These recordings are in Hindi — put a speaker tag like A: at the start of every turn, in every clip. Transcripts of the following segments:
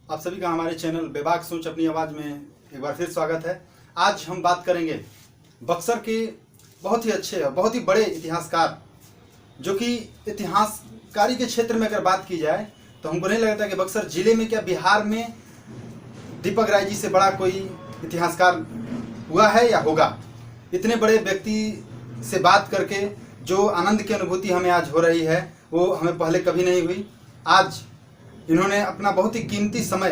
A: आप सभी का हमारे चैनल बेबाक सोच अपनी आवाज़ में एक बार फिर स्वागत है। आज हम बात करेंगे बक्सर के बहुत ही अच्छे और बहुत ही बड़े इतिहासकार, जो कि इतिहासकारी के क्षेत्र में अगर बात की जाए तो हमको नहीं लगता कि बक्सर जिले में क्या बिहार में दीपक राय जी से बड़ा कोई इतिहासकार हुआ है या होगा। इतने बड़े व्यक्ति से बात करके जो आनंद की अनुभूति हमें आज हो रही है वो हमें पहले कभी नहीं हुई। आज इन्होंने अपना बहुत ही कीमती समय,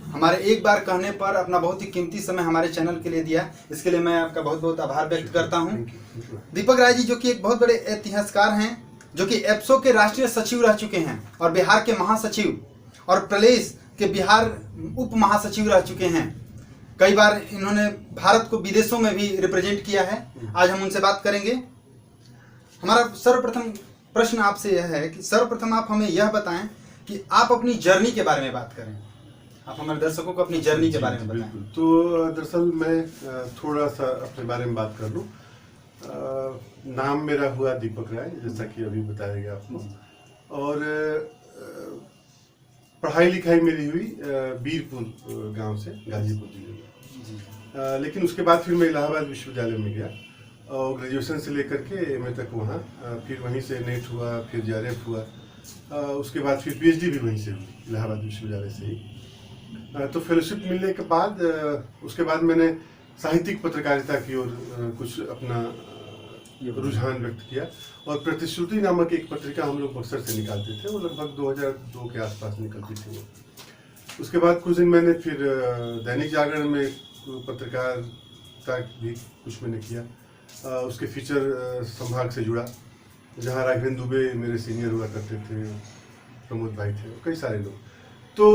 A: हमारे एक बार कहने पर अपना बहुत ही कीमती समय हमारे चैनल के लिए दिया। इसके लिए मैं आपका बहुत बहुत आभार व्यक्त करता हूं। दीपक राय जी जो कि एक बहुत बड़े इतिहासकार हैं, जो कि एप्सो के राष्ट्रीय सचिव रह चुके हैं और बिहार के महासचिव और प्रदेश के बिहार उप महासचिव रह चुके हैं। कई बार इन्होंने भारत को विदेशों में भी रिप्रेजेंट किया है। आज हम उनसे बात करेंगे। हमारा सर्वप्रथम प्रश्न आपसे यह है कि सर्वप्रथम आप हमें यह बताएं कि आप अपनी जर्नी के बारे में बात करें। आप हमारे दर्शकों को अपनी जर्नी के बारे में बताएं।
B: तो दरअसल मैं थोड़ा सा अपने बारे में बात कर लूँ। नाम मेरा हुआ दीपक राय, जैसा कि अभी बताया गया आपको, और पढ़ाई लिखाई मेरी हुई बीरपुर गांव से, गाजीपुर जिले में। लेकिन उसके बाद फिर मैं इलाहाबाद विश्वविद्यालय में गया और ग्रेजुएशन से लेकर के एमए तक वहाँ, फिर वहीं से नेट हुआ, फिर जेआरएफ हुआ, उसके बाद फिर पीएचडी भी वहीं से हुई, इलाहाबाद विश्वविद्यालय से ही। तो फेलोशिप मिलने के बाद उसके बाद मैंने साहित्यिक पत्रकारिता की ओर कुछ अपना रुझान व्यक्त किया और प्रतिश्रुति नामक एक पत्रिका हम लोग बक्सर से निकालते थे। वो लगभग 2002 के आसपास निकलती थी वो। उसके बाद कुछ दिन मैंने फिर दैनिक जागरण में पत्रकारिता भी कुछ मैंने किया। उसके फीचर संभाग से जुड़ा, जहाँ राघवेंद्र दुबे मेरे सीनियर हुआ करते थे, प्रमोद भाई थे, कई सारे लोग। तो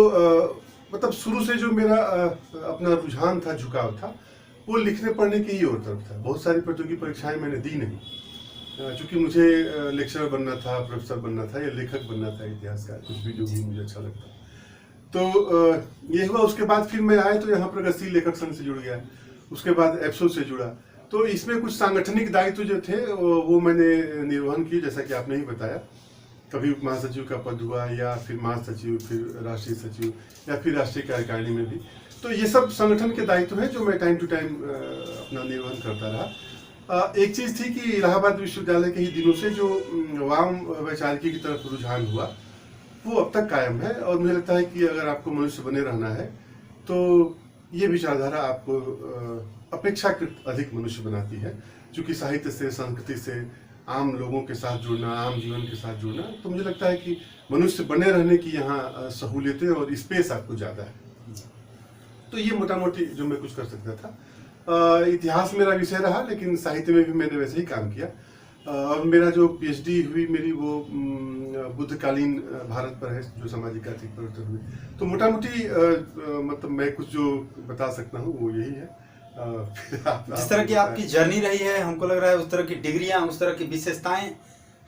B: मतलब शुरू से जो मेरा अपना रुझान था, झुकाव था, वो लिखने पढ़ने की ही ओर तरफ था। बहुत सारी प्रतियोगी परीक्षाएं मैंने दी नहीं, चूँकि मुझे लेक्चरर बनना था, प्रोफेसर बनना था या लेखक बनना था, इतिहासकार, कुछ भी जो भी मुझे अच्छा लगता। तो ये हुआ। उसके बाद फिर मैं आया तो यहाँ प्रगतिशील लेखक संघ से जुड़ गया, उसके बाद एप्सो से जुड़ा। तो इसमें कुछ सांगठनिक दायित्व जो थे वो मैंने निर्वहन किए, जैसा कि आपने ही बताया। कभी उप महासचिव का पद हुआ, या फिर महासचिव, फिर राष्ट्रीय सचिव, या फिर राष्ट्रीय कार्यकारिणी में भी। तो ये सब संगठन के दायित्व हैं जो मैं टाइम टू टाइम अपना निर्वहन करता रहा। एक चीज़ थी कि इलाहाबाद विश्वविद्यालय के ही दिनों से जो वाम वैचारिकी की तरफ रुझान हुआ वो अब तक कायम है। और मुझे लगता है कि अगर आपको मनुष्य बने रहना है तो ये विचारधारा आपको अपेक्षाकृत अधिक मनुष्य बनाती है, क्योंकि साहित्य से, संस्कृति से, आम लोगों के साथ जुड़ना, आम जीवन के साथ जुड़ना। तो मुझे लगता है कि मनुष्य बने रहने की यहाँ सहूलियतें और स्पेस आपको ज़्यादा है। तो ये मोटा मोटी जो मैं कुछ कर सकता था। इतिहास मेरा विषय रहा, लेकिन साहित्य में भी मैंने वैसे ही काम किया। और मेरा जो पीएचडी हुई मेरी, वो बुद्धकालीन भारत पर है, जो सामाजिक आर्थिक परिवर्तन हुए। तो मोटा मोटी मतलब मैं कुछ जो बता सकता हूँ वो यही है।
A: जिस तरह की आपकी जर्नी रही है, हमको लग रहा है उस तरह की डिग्रियां, उस तरह की विशेषताएं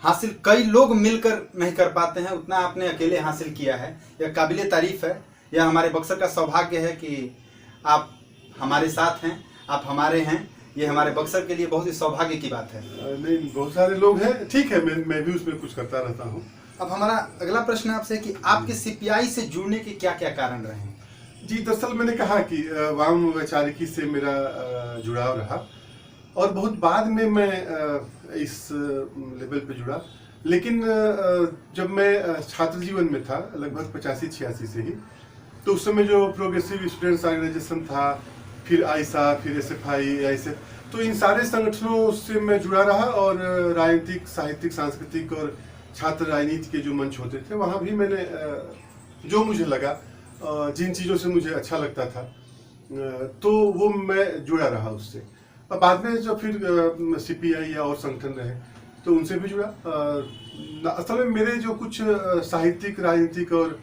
A: हासिल कई लोग मिलकर नहीं कर पाते हैं, उतना आपने अकेले हासिल किया है। यह काबिले तारीफ है। यह हमारे बक्सर का सौभाग्य है कि आप हमारे साथ हैं, आप हमारे हैं। ये हमारे बक्सर के लिए बहुत ही सौभाग्य की बात है।
B: नहीं, बहुत सारे लोग हैं, ठीक है, मैं भी उसमें कुछ करता रहता हूँ।
A: अब हमारा अगला प्रश्न आपसे कि आपके सीपीआई से जुड़ने के क्या क्या कारण रहे हैं?
B: जी, दरअसल मैंने कहा कि वाम वैचारिकी से मेरा जुड़ाव रहा और बहुत बाद में मैं इस लेवल पे जुड़ा। लेकिन जब मैं छात्र जीवन में था, लगभग 85-86 से ही, तो उस समय जो प्रोग्रेसिव स्टूडेंट्स ऑर्गेनाइजेशन था, फिर आइसा, फिर एसएफआई, आईएसएफ, तो इन सारे संगठनों से मैं जुड़ा रहा। और राजनीतिक, साहित्यिक, सांस्कृतिक और छात्र राजनीति के जो मंच होते थे, वहाँ भी मैंने जो मुझे लगा, जिन चीज़ों से मुझे अच्छा लगता था, तो वो मैं जुड़ा रहा उससे। और बाद में जब फिर सीपीआई या और संगठन रहे तो उनसे भी जुड़ा। असल में मेरे जो कुछ साहित्यिक, राजनीतिक और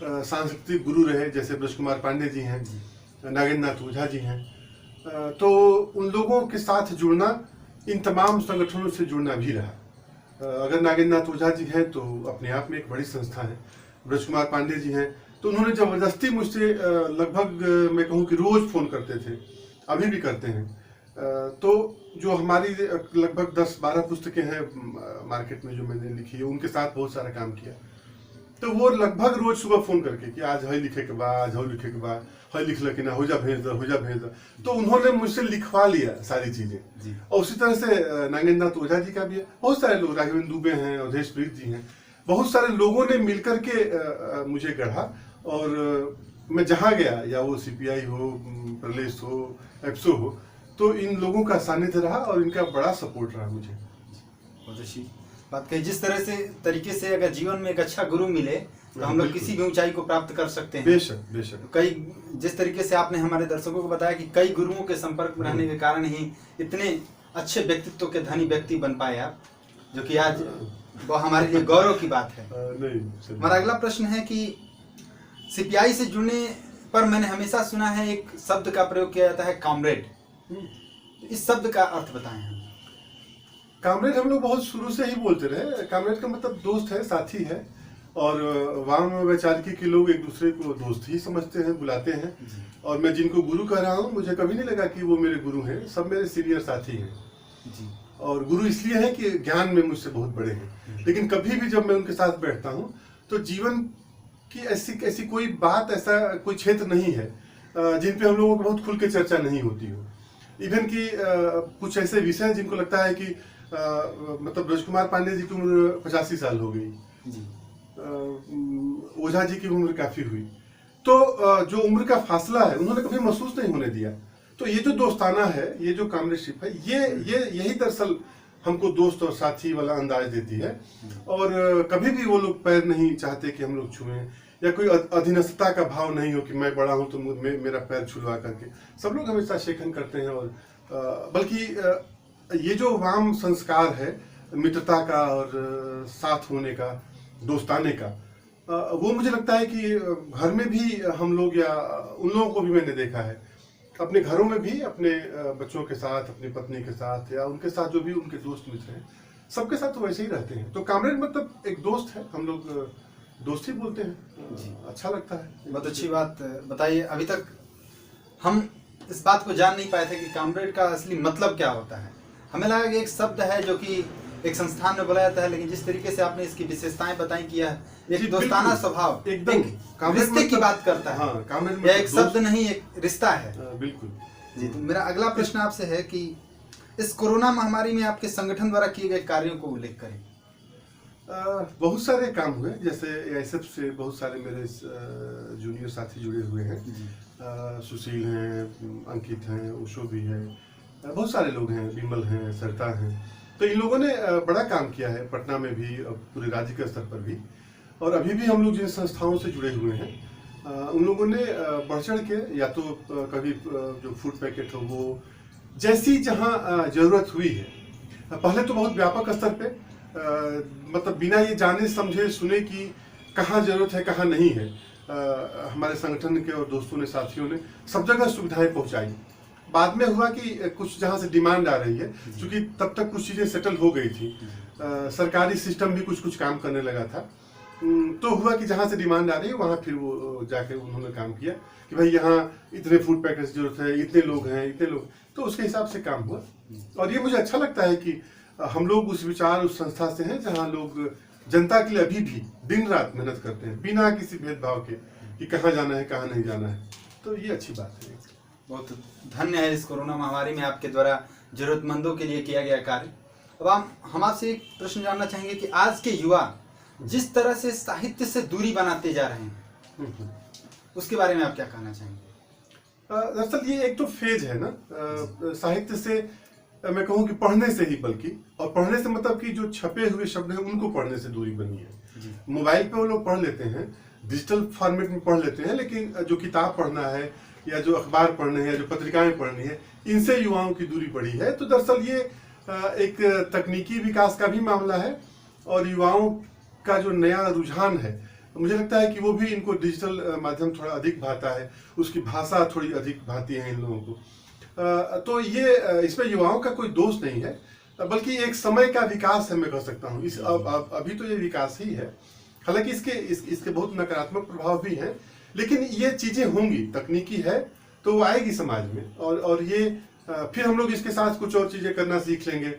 B: सांस्कृतिक गुरु रहे, जैसे ब्रज कुमार पांडे जी हैं, नागेंद्र नाथ ओझा जी हैं, तो उन लोगों के साथ जुड़ना, इन तमाम संगठनों से जुड़ना भी रहा। अगर नागेंद्र नाथ ओझा जी हैं तो अपने आप में एक बड़ी संस्था है। ब्रज कुमार पांडे जी हैं तो उन्होंने ज़बरदस्ती मुझसे लगभग मैं कहूँ कि रोज़ फ़ोन करते थे, अभी भी करते हैं। तो जो हमारी लगभग 10-12 पुस्तकें हैं मार्केट में जो मैंने लिखी है, उनके साथ बहुत सारा काम किया। तो वो लगभग रोज सुबह फोन करके कि आज हई लिखे के बाद, आज हई लिखे के बाद, हई लिख ल कि ना, हो जा भेज दो, हो जा भेज दो। तो उन्होंने मुझसे लिखवा लिया सारी चीजें। और उसी तरह से नागेंद्र ओझा जी का भी है, बहुत सारे लोग, राघवेंद्र दुबे हैं, अवधेश प्रीत जी हैं, बहुत सारे लोगों ने मिलकर के मुझे गढ़ा। और मैं जहाँ गया, या वो सीपीआई हो, प्रलेस हो, एप्सो हो, तो इन लोगों का सानिध्य रहा और इनका बड़ा सपोर्ट रहा मुझे।
A: बहुत अच्छी बात कही। जिस तरह से तरीके से अगर जीवन में एक अच्छा गुरु मिले तो हम लोग किसी भी ऊंचाई को प्राप्त कर सकते हैं।
B: बेशक बेशक।
A: तो कई, जिस तरीके से आपने हमारे दर्शकों को बताया कि कई गुरुओं के संपर्क में रहने के कारण ही इतने अच्छे व्यक्तित्व के धनी व्यक्ति बन पाए आप, जो कि आज वो हमारे लिए गौरव की बात है। हमारा अगला प्रश्न है कि सीपीआई से जुड़ने पर मैंने हमेशा सुना है एक शब्द का प्रयोग किया जाता है, कॉमरेड। इस शब्द का अर्थ बताएं हम।
B: कामरेड हम लोग बहुत शुरू से ही बोलते रहे। कामरेड का मतलब दोस्त है, साथी है। और वाम वैचारिकी के लोग एक दूसरे को दोस्त ही समझते हैं, बुलाते हैं। और मैं जिनको गुरु कह रहा हूँ, मुझे कभी नहीं लगा कि वो मेरे गुरु हैं, सब मेरे सीनियर साथी हैं। और गुरु इसलिए है कि ज्ञान में मुझसे बहुत बड़े हैं। लेकिन कभी भी जब मैं उनके साथ बैठता हूँ तो जीवन की ऐसी कोई बात, ऐसा कोई क्षेत्र नहीं है जिन पे हम लोगों को बहुत खुल के चर्चा नहीं होती हो। इवन कि कुछ ऐसे विषय हैं जिनको लगता है कि मतलब ब्रज कुमार पांडे जी की उम्र 85 साल हो गई, ओझा जी की उम्र काफी हुई, तो जो उम्र का फासला है उन्होंने कभी महसूस नहीं होने दिया। तो ये जो दोस्ताना है, ये जो कामरेडशिप है, ये यही दरअसल हमको दोस्त और साथी वाला अंदाज देती है। और कभी भी वो लोग पैर नहीं चाहते कि हम लोग छुएं, या कोई अधीनस्थता का भाव नहीं हो कि मैं बड़ा हूं तो मेरा पैर छुलवा करके। सब लोग हमेशा शेखन करते हैं। और बल्कि ये जो वाम संस्कार है, मित्रता का और साथ होने का, दोस्ताने का, वो मुझे लगता है कि घर में भी हम लोग, या उन लोगों को भी मैंने देखा है अपने घरों में भी, अपने बच्चों के साथ, अपनी पत्नी के साथ, या उनके साथ जो भी उनके दोस्त मित्र हैं, सबके साथ तो वैसे ही रहते हैं। तो कामरेड मतलब एक दोस्त है, हम लोग दोस्त ही बोलते हैं। अच्छा लगता है।
A: बहुत अच्छी बात बताइए। अभी तक हम इस बात को जान नहीं पाए थे कि कामरेड का असली मतलब क्या होता है। हमें लगा कि एक शब्द है जो कि एक संस्थान में बोला जाता है, लेकिन जिस तरीके से आपने इसकी विशेषताएं बताई कि एक दोस्ताना स्वभाव,
B: एकदम
A: रिश्ते की बात करता है।
B: हाँ, कामरेड
A: यह एक शब्द नहीं, एक रिश्ता है।
B: बिल्कुल
A: जी। तो मेरा अगला प्रश्न आपसे है कि इस कोरोना महामारी में आपके संगठन द्वारा किए गए कार्यों को उल्लेख करें।
B: बहुत सारे काम हुए। जैसे एएसएफ से बहुत सारे मेरे जूनियर साथी जुड़े हुए हैं। सुशील हैं, अंकित हैं, उषो भी है, बहुत सारे लोग हैं, विमल हैं, सरिता हैं। तो इन लोगों ने बड़ा काम किया है, पटना में भी और पूरे राज्य के स्तर पर भी। और अभी भी हम लोग जिन संस्थाओं से जुड़े हुए हैं, उन लोगों ने बढ़ चढ़ के, या तो कभी जो फूड पैकेट हो वो, जैसी जहाँ जरूरत हुई है, पहले तो बहुत व्यापक स्तर पे, मतलब बिना ये जाने समझे सुने कि कहाँ जरूरत है कहाँ नहीं है, हमारे संगठन के और दोस्तों ने, साथियों ने सब जगह सुविधाएं पहुंचाई। बाद में हुआ कि कुछ जहाँ से डिमांड आ रही है, क्योंकि तब तक कुछ चीजें सेटल हो गई थी, सरकारी सिस्टम भी कुछ काम करने लगा था, तो हुआ कि जहाँ से डिमांड आ रही है वहाँ फिर वो जाके उन्होंने काम किया कि भाई यहाँ इतने फूड पैकेट की जरूरत है, इतने लोग हैं, इतने लोग, तो उसके हिसाब से काम हुआ। और ये मुझे अच्छा लगता है कि हम लोग उस विचार, उस संस्था से हैं जहाँ लोग जनता के लिए अभी भी दिन रात मेहनत करते हैं, बिना किसी भेदभाव के कि कहाँ जाना है कहाँ नहीं जाना है। तो ये अच्छी बात है।
A: बहुत धन्य है इस कोरोना महामारी में आपके द्वारा जरूरतमंदों के लिए किया गया कार्य। अब हम आपसे एक प्रश्न जानना चाहेंगे कि आज के युवा जिस तरह से साहित्य से दूरी बनाते जा रहे हैं, उसके बारे में आप क्या कहना चाहेंगे?
B: दरअसल ये एक तो फेज है ना, साहित्य से मैं कहूँ कि पढ़ने से ही, बल्कि, और पढ़ने से मतलब कि जो छपे हुए शब्द हैं उनको पढ़ने से दूरी बनी है। मोबाइल पे वो लोग पढ़ लेते हैं, डिजिटल फॉर्मेट में पढ़ लेते हैं, लेकिन जो किताब पढ़ना है, या जो अखबार पढ़ने हैं, या जो पत्रिकाएं पढ़नी है, इनसे युवाओं की दूरी बढ़ी है। तो दरअसल ये एक तकनीकी विकास का भी मामला है, और युवाओं का जो नया रुझान है, मुझे लगता है कि वो भी इनको डिजिटल माध्यम थोड़ा अधिक भाता है, उसकी भाषा थोड़ी अधिक भाती है इन लोगों को। तो ये इसमें युवाओं का कोई दोष नहीं है, बल्कि एक समय का विकास है, मैं कह सकता हूँ। अभी तो ये विकास ही है, हालांकि इसके बहुत नकारात्मक प्रभाव भी हैं, लेकिन ये चीजें होंगी, तकनीकी है तो वो आएगी समाज में, और ये फिर हम लोग इसके साथ कुछ और चीजें करना सीख लेंगे।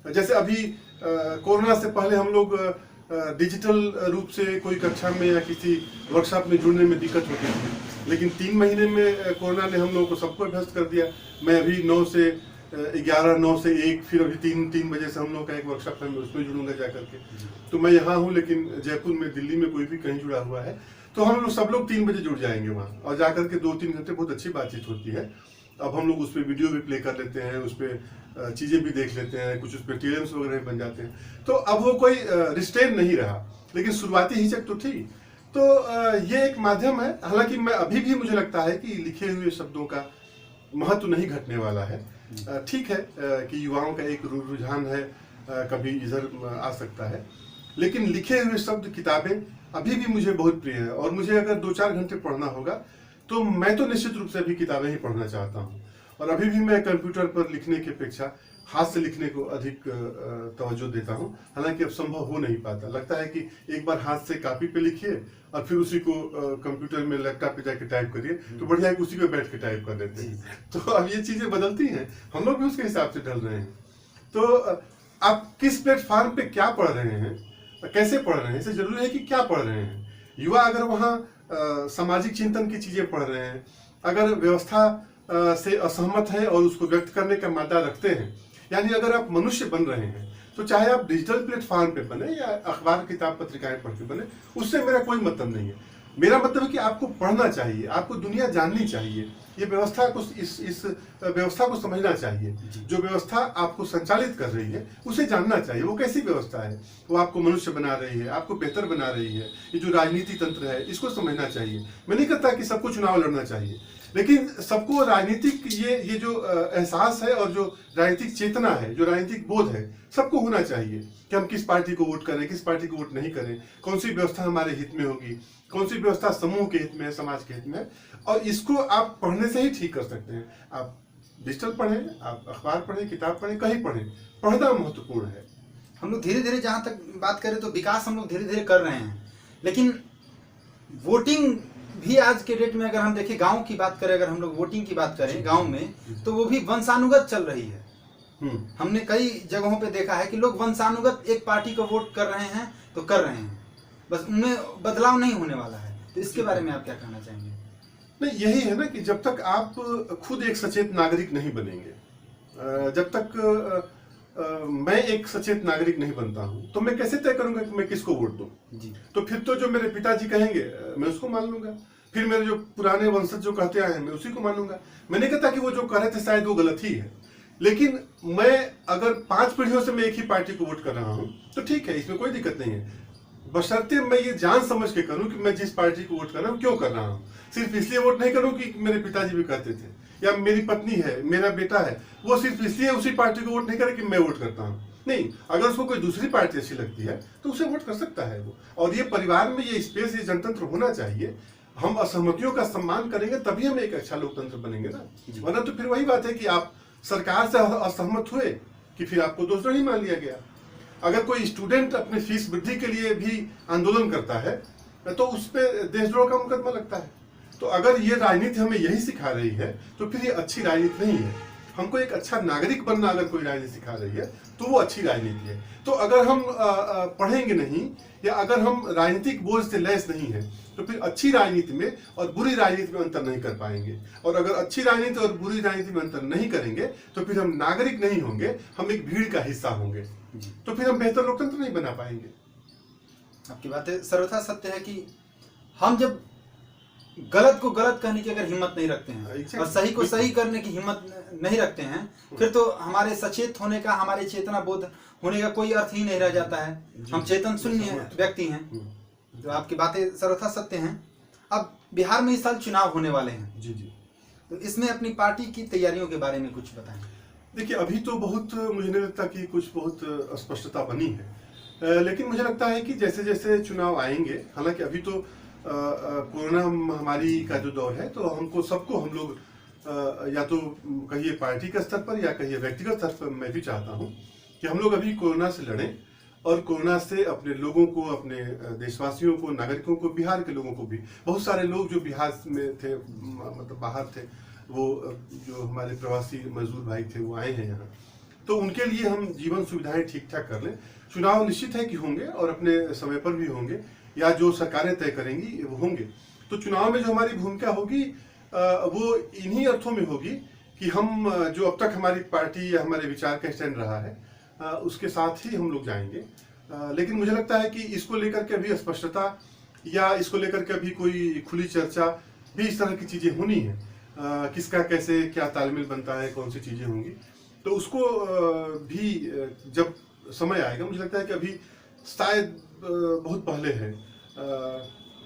B: जैसे अभी कोरोना से पहले हम लोग डिजिटल रूप से कोई कक्षा में या किसी वर्कशॉप में जुड़ने में दिक्कत होती थी, लेकिन 3 महीने में कोरोना ने हम लोगों को सबको अभ्यस्त कर दिया। मैं अभी 9 से 11, 9 से 1, फिर अभी 3 बजे से हम लोग का एक वर्कशॉप है, मैं उसमें जुड़ूंगा जा करके। तो मैं यहाँ हूँ, लेकिन जयपुर में, दिल्ली में कोई भी कहीं जुड़ा हुआ है तो हम लोग सब लोग 3 बजे जुड़ जाएंगे वहाँ, और जाकर के 2-3 घंटे बहुत अच्छी बातचीत होती है। अब हम लोग उस पर वीडियो भी प्ले कर लेते हैं, उस पर चीज़ें भी देख लेते हैं, कुछ उस पर टीएम्स वगैरह बन जाते हैं। तो अब वो कोई रिस्ट्रेन नहीं रहा, लेकिन शुरुआती हिचक तो थी। तो ये एक माध्यम है। हालांकि मैं अभी भी, मुझे लगता है कि लिखे हुए शब्दों का महत्व नहीं घटने वाला है। ठीक है कि युवाओं का एक रुझान है, कभी इधर आ सकता है, लेकिन लिखे हुए शब्द, किताबें अभी भी मुझे बहुत प्रिय है। और मुझे अगर 2-4 घंटे पढ़ना होगा तो मैं तो निश्चित रूप से अभी किताबें ही पढ़ना चाहता हूँ। और अभी भी मैं कंप्यूटर पर लिखने की अपेक्षा हाथ से लिखने को अधिक तवज्जो देता हूँ। हालांकि अब संभव हो नहीं पाता। लगता है कि एक बार हाथ से कॉपी पे लिखिए और फिर उसी को कंप्यूटर में, लैपटॉप पे जाके टाइप करिए, तो बढ़िया है कि उसी पे बैठ के टाइप कर लेते हैं। तो अब ये चीजें बदलती हैं, हम लोग भी उसके हिसाब से ढल रहे हैं। तो आप किस प्लेटफॉर्म पे क्या पढ़ रहे हैं, कैसे पढ़ रहे हैं, इससे जरूरी है कि क्या पढ़ रहे हैं। युवा अगर वहाँ सामाजिक चिंतन की चीजें पढ़ रहे हैं, अगर व्यवस्था से असहमत है और उसको व्यक्त करने का मादा रखते हैं, यानी अगर आप मनुष्य बन रहे हैं, तो चाहे आप डिजिटल प्लेटफॉर्म पे बने या अखबार, किताब, पत्रिकाएं पढ़ के बने, उससे मेरा कोई मतलब नहीं है। मेरा मतलब है कि आपको पढ़ना चाहिए, आपको दुनिया जाननी चाहिए, ये व्यवस्था को, इस व्यवस्था को समझना चाहिए। जो व्यवस्था आपको संचालित कर रही है उसे जानना चाहिए, वो कैसी व्यवस्था है, वो आपको मनुष्य बना रही है, आपको बेहतर बना रही है। ये जो राजनीति तंत्र है, इसको समझना चाहिए। मैं नहीं कहता कि सबको चुनाव लड़ना चाहिए, लेकिन सबको राजनीतिक ये जो एहसास है और जो राजनीतिक चेतना है, जो राजनीतिक बोध है, सबको होना चाहिए कि हम किस पार्टी को वोट करें, किस पार्टी को वोट नहीं करें, कौन सी व्यवस्था हमारे हित में होगी, कौन सी व्यवस्था समूह के हित में है, समाज के हित में है। और इसको आप पढ़ने से ही ठीक कर सकते हैं। आप डिजिटल पढ़ें, आप अखबार पढ़ें, किताब पढ़ें, कहीं पढ़ें, पढ़ना महत्वपूर्ण है।
A: हम लोग धीरे धीरे, जहाँ तक बात करें तो विकास हम लोग धीरे धीरे कर रहे हैं, लेकिन वोटिंग भी आज के डेट में अगर हम देखें, गांव की बात करें, अगर हम लोग वोटिंग की बात करें गांव में, तो वो भी वंशानुगत चल रही है। हमने कई जगहों पे देखा है कि लोग वंशानुगत एक पार्टी को वोट कर रहे हैं तो कर रहे हैं, बस उनमें बदलाव नहीं होने वाला है। तो इसके बारे में आप क्या कहना चाहेंगे?
B: नहीं, यही है ना कि जब तक आप खुद एक सचेत नागरिक नहीं बनेंगे, जब तक मैं एक सचेत नागरिक नहीं बनता हूं, तो मैं कैसे तय करूंगा कि मैं किसको वोट दूं? तो फिर तो जो मेरे पिताजी कहेंगे मैं उसको मान लूंगा, फिर मेरे जो पुराने वंशज जो कहते आए हैं मैं उसी को मान लूंगा। मैं नहीं कहता कि वो जो कह रहे थे शायद वो गलत ही है, लेकिन मैं अगर 5 पीढ़ियों से मैं एक ही पार्टी को वोट कर रहा हूं तो ठीक है, इसमें कोई दिक्कत नहीं है, बशर्ते मैं ये जान समझ के करूं कि मैं जिस पार्टी को वोट कर रहा हूं क्यों कर रहा हूं। सिर्फ इसलिए वोट नहीं करूं कि मेरे पिताजी भी कहते थे, या मेरी पत्नी है, मेरा बेटा है, वो सिर्फ इसलिए उसी पार्टी को वोट नहीं करे कि मैं वोट करता हूं। नहीं, अगर उसको कोई दूसरी पार्टी अच्छी लगती है तो उसे वोट कर सकता है वो। और ये परिवार में ये स्पेस, ये जनतंत्र होना चाहिए। हम असहमतियों का सम्मान करेंगे तभी हम एक अच्छा लोकतंत्र बनेंगे ना, वरना तो फिर वही बात है कि आप सरकार से असहमत हुए कि फिर आपको दोषी नहीं मान लिया गया। अगर कोई स्टूडेंट अपनी फीस वृद्धि के लिए भी आंदोलन करता है तो उस पर देशद्रोह का मुकदमा लगता है। तो अगर ये राजनीति हमें यही सिखा रही है तो फिर ये अच्छी राजनीति नहीं है। हमको एक अच्छा नागरिक बनना अगर कोई राजनीति सिखा रही है तो वो अच्छी राजनीति है। तो अगर हम पढ़ेंगे नहीं, या अगर हम राजनीतिक बोझ से लैस नहीं है, तो फिर अच्छी राजनीति में और बुरी राजनीति में अंतर नहीं कर पाएंगे। और अगर अच्छी राजनीति और बुरी राजनीति में अंतर नहीं करेंगे तो फिर हम नागरिक नहीं होंगे, हम एक भीड़ का हिस्सा होंगे, तो फिर हम बेहतर लोकतंत्र नहीं बना पाएंगे।
A: आपकी बातें सर्वथा सत्य है कि हम जब गलत को गलत कहने की अगर हिम्मत नहीं रखते हैं और सही को सही करने की हिम्मत नहीं रखते हैं, फिर तो हमारे सचेत होने का, हमारे चेतना बोध होने का कोई अर्थ ही नहीं रह जाता है। हम चेतन शून्य व्यक्ति हैं। तो आपकी बातें सर्वथा सत्य हैं। अब बिहार में इस साल चुनाव होने वाले हैं।
B: जी जी।
A: तो इसमें अपनी पार्टी की तैयारियों के बारे में कुछ बताएं।
B: देखिए, अभी तो बहुत, मुझे नहीं लगता कि कुछ बहुत स्पष्टता बनी है, लेकिन मुझे लगता है कि जैसे जैसे चुनाव आएंगे, हालांकि अभी तो कोरोना महामारी का जो दौर है, तो हमको सबको, हम लोग या तो कहिए पार्टी के स्तर पर या कहिए व्यक्तिगत स्तर पर, मैं भी चाहता हूं कि हम लोग अभी कोरोना से लड़ें और कोरोना से अपने लोगों को, अपने देशवासियों को, नागरिकों को, बिहार के लोगों को भी, बहुत सारे लोग जो बिहार में थे, मतलब बाहर थे, वो जो हमारे प्रवासी मजदूर भाई थे वो आए हैं यहाँ, तो उनके लिए हम जीवन सुविधाएं ठीक ठाक कर लें। चुनाव निश्चित है कि होंगे और अपने समय पर भी होंगे, या जो सरकारें तय करेंगी वो होंगे। तो चुनाव में जो हमारी भूमिका होगी वो इन्हीं अर्थों में होगी कि हम जो अब तक हमारी पार्टी या हमारे विचार का स्टैंड रहा है उसके साथ ही हम लोग जाएंगे। लेकिन मुझे लगता है कि इसको लेकर के अभी स्पष्टता या इसको लेकर के अभी कोई खुली चर्चा भी, इस तरह की चीजें होनी है, किसका कैसे क्या तालमेल बनता है, कौन सी चीजें होंगी, तो उसको भी जब समय आएगा। मुझे लगता है कि अभी शायद बहुत पहले है।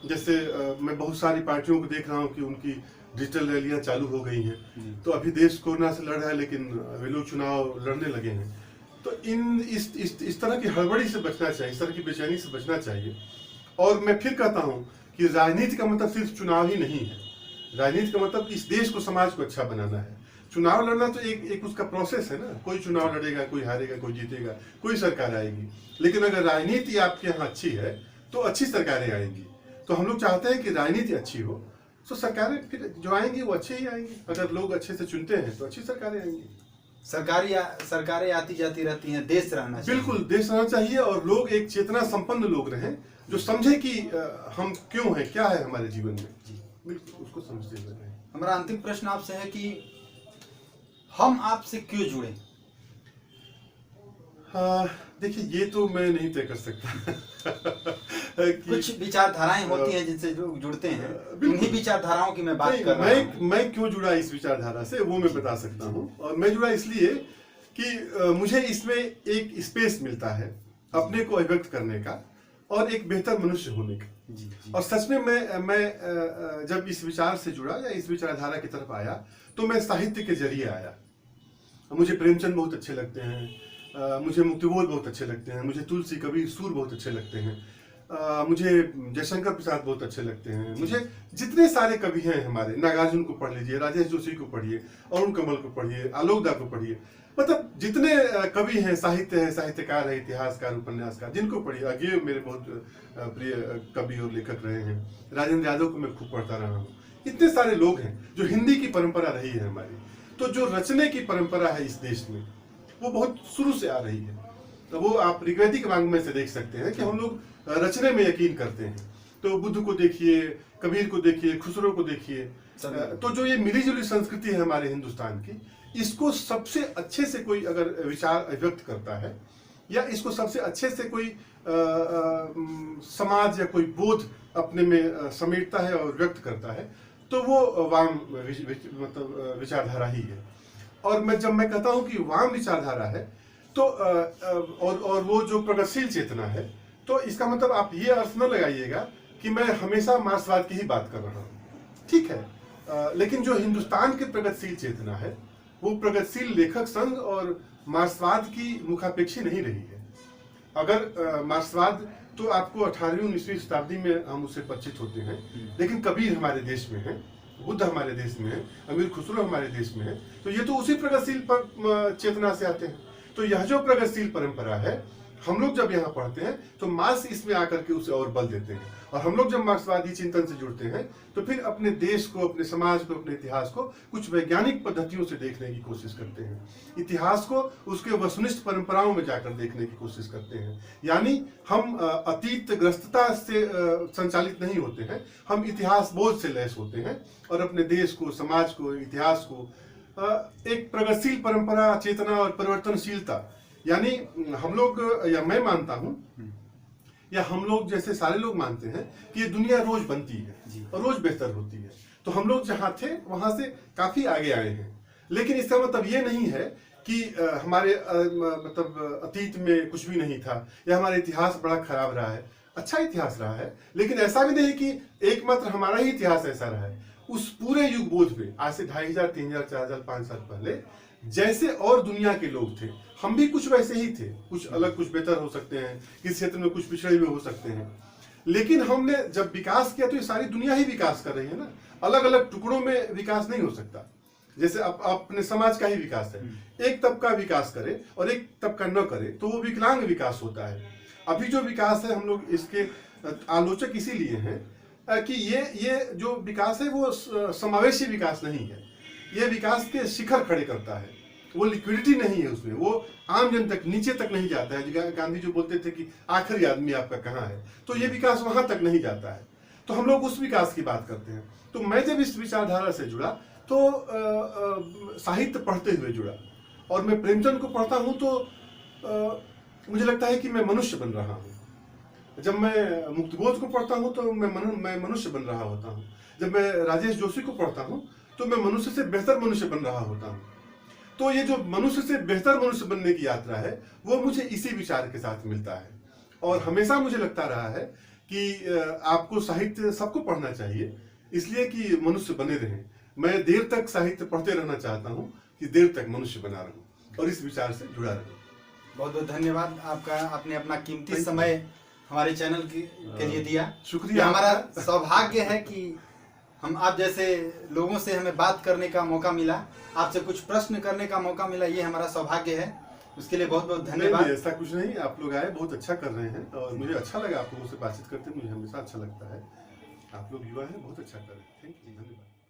B: जैसे मैं बहुत सारी पार्टियों को देख रहा हूँ कि उनकी डिजिटल रैलियां चालू हो गई हैं, तो अभी देश कोरोना से लड़ रहा है लेकिन वे लोग चुनाव लड़ने लगे हैं। तो इस तरह की हड़बड़ी से बचना चाहिए, इस तरह की बेचैनी से बचना चाहिए। और मैं फिर कहता हूँ कि राजनीति का मतलब सिर्फ चुनाव ही नहीं है। राजनीति का मतलब इस देश को, समाज को अच्छा बनाना है। चुनाव लड़ना तो एक उसका प्रोसेस है ना। कोई चुनाव लड़ेगा, कोई हारेगा, कोई जीतेगा, कोई सरकार आएगी। लेकिन अगर राजनीति आपके यहाँ अच्छी है तो अच्छी सरकारें आएंगी। तो हम लोग चाहते हैं कि राजनीति अच्छी हो, तो सरकारें फिर जो आएंगी वो अच्छे ही आएंगी। अगर लोग अच्छे से चुनते हैं तो अच्छी सरकारें आएंगी।
A: सरकारें आती जाती रहती हैं, देश रहना चाहिए।
B: बिल्कुल, देश रहना चाहिए और लोग एक चेतना संपन्न लोग रहें, जो समझे कि हम क्यों हैं, क्या है हमारे जीवन में। बिल्कुल, उसको समझते हुए रहें।
A: हमारा अंतिम प्रश्न आपसे है कि हम आपसे क्यों जुड़े?
B: देखिए, ये तो मैं नहीं तय कर सकता
A: कुछ विचारधाराएं होती हैं जिनसे लोग जुड़ते हैं, इन्हीं विचारधाराओं की मैं बात कर रहा हूं।
B: मैं क्यों जुड़ा इस विचारधारा से वो मैं बता सकता हूं। और मैं जुड़ा इसलिए कि मुझे इसमें एक स्पेस मिलता है अपने को अभिव्यक्त करने का और एक बेहतर मनुष्य होने का। और सच में मैं जब इस विचार से जुड़ा या इस विचारधारा की तरफ आया तो मैं साहित्य के जरिए आया। मुझे प्रेमचंद बहुत अच्छे लगते हैं, मुझे मुक्तिबोध बहुत अच्छे लगते हैं, मुझे तुलसी, कबीर, सूर बहुत अच्छे लगते हैं, मुझे जयशंकर प्रसाद बहुत अच्छे लगते हैं। मुझे जितने सारे कवि हैं हमारे, नागार्जुन को पढ़ लीजिए, राजेश जोशी को पढ़िए, अरुण कमल को पढ़िए, आलोक दा को पढ़िए, मतलब जितने कवि हैं, साहित्य है, साहित्यकार है, इतिहासकार, उपन्यासकार, जिनको पढ़िए। अज्ञे मेरे बहुत प्रिय कवि और लेखक रहे हैं। राजेंद्र यादव को मैं खूब पढ़ता रहा हूँ। इतने सारे लोग हैं जो हिंदी की परंपरा रही है हमारी। तो जो रचने की परंपरा है इस देश में वो बहुत शुरू से आ रही है। तो वो आप ऋग्वैदिक वाङ्मय से देख सकते हैं कि हम लोग रचने में यकीन करते हैं। तो बुद्ध को देखिए, कबीर को देखिए, खुसरो को देखिए। तो जो ये मिलीजुली संस्कृति है हमारे हिंदुस्तान की, इसको सबसे अच्छे से कोई अगर विचार अभिव्यक्त करता है या इसको सबसे अच्छे से कोई समाज या कोई बोध अपने में समेटता है और व्यक्त करता है, तो वो वाम मतलब विचारधारा ही है। और जब मैं कहता हूं कि वाम विचारधारा है तो और वो जो प्रगतिशील चेतना है, तो इसका मतलब आप ये अर्थ न लगाइएगा कि मैं हमेशा मार्क्सवाद की ही बात कर रहा हूं। ठीक है, लेकिन जो हिंदुस्तान की प्रगतिशील चेतना है वो प्रगतिशील लेखक संघ और मार्क्सवाद की मुखापेक्षी नहीं रही है। अगर मार्क्सवाद तो आपको 18वीं-19वीं शताब्दी में हम उससे परिचित होते हैं, लेकिन कबीर हमारे देश में है, बुद्ध हमारे देश में है, अमीर खुसरो हमारे देश में है, तो ये तो उसी प्रगतिशील चेतना से आते हैं। तो यह जो प्रगतिशील परंपरा है, हम लोग जब यहाँ पढ़ते हैं तो मार्क्स इसमें आकर के उसे और बल देते हैं। और हम लोग जब मार्क्सवादी चिंतन से जुड़ते हैं तो फिर अपने देश को, अपने समाज को, अपने इतिहास को कुछ वैज्ञानिक पद्धतियों से देखने की कोशिश करते हैं। इतिहास को उसके वस्तुनिष्ठ परंपराओं में जाकर देखने की कोशिश करते हैं। यानी हम अतीत ग्रस्तता से संचालित नहीं होते हैं, हम इतिहास बोध से लैस होते हैं और अपने देश को, समाज को, इतिहास को एक प्रगतिशील परंपरा, चेतना और परिवर्तनशीलता, यानी हम लोग या मैं मानता हूं या हम लोग जैसे सारे लोग मानते हैं कि ये दुनिया रोज बनती है और रोज बेहतर होती है। तो हम लोग जहां थे वहां से काफी आगे आए हैं। लेकिन इसका मतलब ये नहीं है कि हमारे मतलब अतीत में कुछ भी नहीं था या हमारा इतिहास बड़ा खराब रहा है। अच्छा इतिहास रहा है, लेकिन ऐसा भी नहीं कि एकमात्र हमारा ही इतिहास ऐसा रहा है। उस पूरे युग बोध में आज से 2500, 3000, 4000, 5 साल पहले जैसे और दुनिया के लोग थे, हम भी कुछ वैसे ही थे। कुछ अलग, कुछ बेहतर हो सकते हैं, किस क्षेत्र में कुछ पिछड़े हुए हो सकते हैं। लेकिन हमने जब विकास किया तो ये सारी दुनिया ही विकास कर रही है ना। अलग अलग टुकड़ों में विकास नहीं हो सकता। जैसे अपने समाज का ही विकास है, एक तबका विकास करे और एक तबका न करे तो वो विकलांग विकास होता है। अभी जो विकास है, हम लोग इसके आलोचक इसीलिए हैं कि ये जो विकास है वो समावेशी विकास नहीं है। ये विकास के शिखर खड़े करता है। वो लिक्विडिटी नहीं है उसमें, वो आम जन तक, नीचे तक नहीं जाता है। गांधी जो बोलते थे कि आखिरी आदमी आपका कहाँ है, तो ये विकास वहां तक नहीं जाता है। तो हम लोग उस विकास की बात करते हैं। तो मैं जब इस विचारधारा से जुड़ा तो साहित्य पढ़ते हुए जुड़ा, और मैं प्रेमचंद को पढ़ता हूं तो मुझे लगता है कि मैं मनुष्य बन रहा हूं। जब मैं मुक्तिबोध को पढ़ता हूं तो मैं मनुष्य बन रहा होता हूं। जब मैं राजेश जोशी को पढ़ता हूं तो मैं मनुष्य से बेहतर मनुष्य बन रहा होता हूं। तो ये जो मनुष्य से बेहतर मनुष्य बनने की यात्रा है वो मुझे इसी विचार के साथ मिलता है। और हमेशा मुझे लगता रहा है कि आपको साहित्य सबको पढ़ना चाहिए, इसलिए कि मनुष्य बने रहें। मैं देर तक साहित्य पढ़ते रहना चाहता हूं कि देर तक मनुष्य बना रहूं और इस विचार से जुड़ा रहूं।
A: बहुत बहुत धन्यवाद आपका, आपने अपना कीमती समय हमारे चैनल के लिए दिया।
B: शुक्रिया।
A: हमारा सौभाग्य है कि हम आप जैसे लोगों से हमें बात करने का मौका मिला, आपसे कुछ प्रश्न करने का मौका मिला, ये हमारा सौभाग्य है। उसके लिए बहुत बहुत धन्यवाद।
B: ऐसा कुछ नहीं, आप लोग आए, बहुत अच्छा कर रहे हैं और मुझे अच्छा लगा आप लोगों से बातचीत करते, मुझे हमेशा अच्छा लगता है। आप लोग युवा हैं, बहुत अच्छा कर रहे हैं। थैंक यू, धन्यवाद।